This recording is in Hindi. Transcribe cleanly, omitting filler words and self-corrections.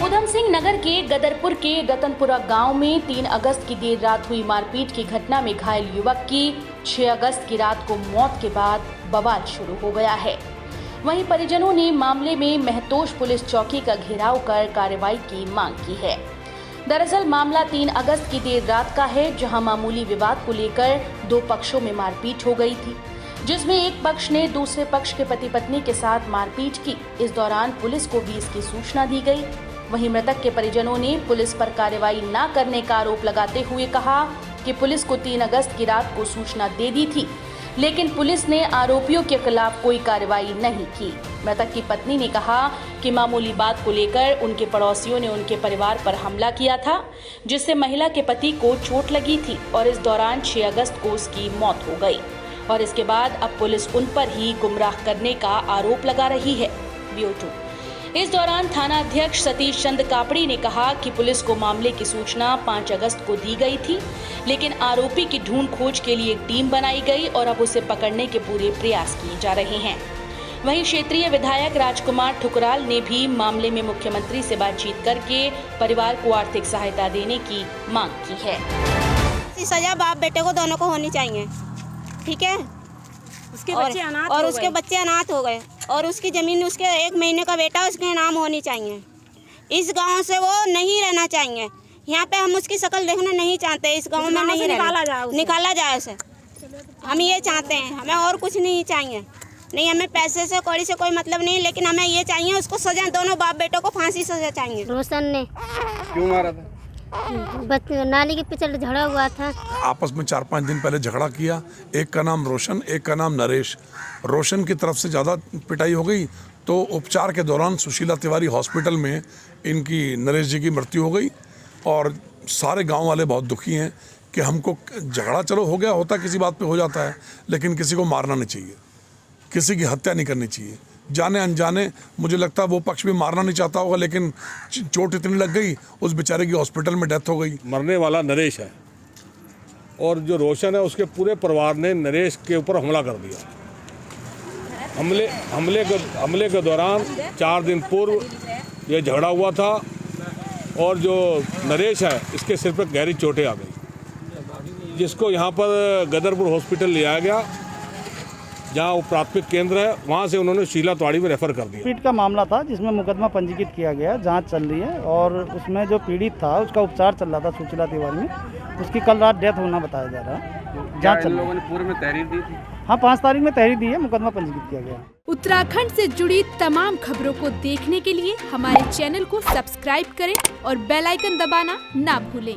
उधम सिंह नगर के गदरपुर के रतनपुरा गांव में 3 अगस्त की देर रात हुई मारपीट की घटना में घायल युवक की 6 अगस्त की रात को मौत के बाद बवाल शुरू हो गया है। वहीं परिजनों ने मामले में महतोश पुलिस चौकी का घेराव कर कार्रवाई की मांग की है। दरअसल मामला 3 अगस्त की देर रात का है, जहां मामूली विवाद को लेकर 2 पक्षों में मारपीट हो गई थी, जिसमें एक पक्ष ने दूसरे पक्ष के पति पत्नी के साथ मारपीट की। इस दौरान पुलिस को भी इसकी सूचना दी गई। वहीं मृतक के परिजनों ने पुलिस पर कार्रवाई न करने का आरोप लगाते हुए कहा कि पुलिस को 3 अगस्त की रात को सूचना दे दी थी, लेकिन पुलिस ने आरोपियों के खिलाफ कोई कार्रवाई नहीं की। मृतक की पत्नी ने कहा कि मामूली बात को लेकर उनके पड़ोसियों ने उनके परिवार पर हमला किया था, जिससे महिला के पति को चोट लगी थी और इस दौरान 6 अगस्त को उसकी मौत हो गई और इसके बाद अब पुलिस उन पर ही गुमराह करने का आरोप लगा रही है। ब्यूरो। इस दौरान थाना अध्यक्ष सतीश चंद कापड़ी ने कहा कि पुलिस को मामले की सूचना 5 अगस्त को दी गई थी, लेकिन आरोपी की ढूंढ खोज के लिए एक टीम बनाई गई और अब उसे पकड़ने के पूरे प्रयास किए जा रहे हैं। वहीं क्षेत्रीय विधायक राजकुमार ठुकराल ने भी मामले में मुख्यमंत्री से बातचीत करके परिवार को आर्थिक सहायता देने की मांग की है। सजा बाप बेटे को दोनों को होनी चाहिए, ठीक है। उसके बच्चे अनाथ हो गए और उसकी जमीन उसके 1 महीने का बेटा उसके नाम होनी चाहिए। इस गांव से वो नहीं रहना चाहिए। यहाँ पे हम उसकी शक्ल देखना नहीं चाहते। इस गांव में नहीं निकाला जाए उसे। हम ये चाहते हैं, हमें और कुछ नहीं चाहिए। नहीं, हमें पैसे से कौड़ी से कोई मतलब नहीं, लेकिन हमें ये चाहिए उसको सजा, दोनों बाप बेटों को फांसी सजा चाहिए। रोशन ने क्यों मारा था? नाली के पीछे झगड़ा हुआ था। आपस में 4-5 दिन पहले झगड़ा किया। एक का नाम रोशन, एक का नाम नरेश। रोशन की तरफ से ज़्यादा पिटाई हो गई तो उपचार के दौरान सुशीला तिवारी हॉस्पिटल में इनकी नरेश जी की मृत्यु हो गई और सारे गांव वाले बहुत दुखी हैं कि हमको झगड़ा चलो हो गया, होता किसी बात पे हो जाता है, लेकिन किसी को मारना नहीं चाहिए, किसी की हत्या नहीं करनी चाहिए। जाने अनजाने मुझे लगता है वो पक्ष भी मारना नहीं चाहता होगा, लेकिन चोट इतनी लग गई उस बेचारे की हॉस्पिटल में डेथ हो गई। मरने वाला नरेश है और जो रोशन है उसके पूरे परिवार ने नरेश के ऊपर हमला कर दिया। हमले के दौरान 4 दिन पूर्व ये झगड़ा हुआ था और जो नरेश है इसके सिर पर गहरी चोटें आ गई, जिसको यहाँ पर गदरपुर हॉस्पिटल ले आया गया, जहाँ वो प्राथमिक केंद्र है, वहाँ से उन्होंने शीला तवाड़ी में रेफर कर दिया। पीड़ित का मामला था जिसमें मुकदमा पंजीकृत किया गया, जांच चल रही है और उसमें जो पीड़ित था उसका उपचार चल रहा था सुशीला तिवारी में। उसकी कल रात डेथ होना बताया जा रहा है। जांच चल रही है। पूर्व में तहरीर दी थी? हाँ, 5 तारीख में तहरीर दी है, मुकदमा पंजीकृत किया गया। उत्तराखंड से जुड़ी तमाम खबरों को देखने के लिए हमारे चैनल को सब्सक्राइब करें और बेल आइकन दबाना ना भूलें।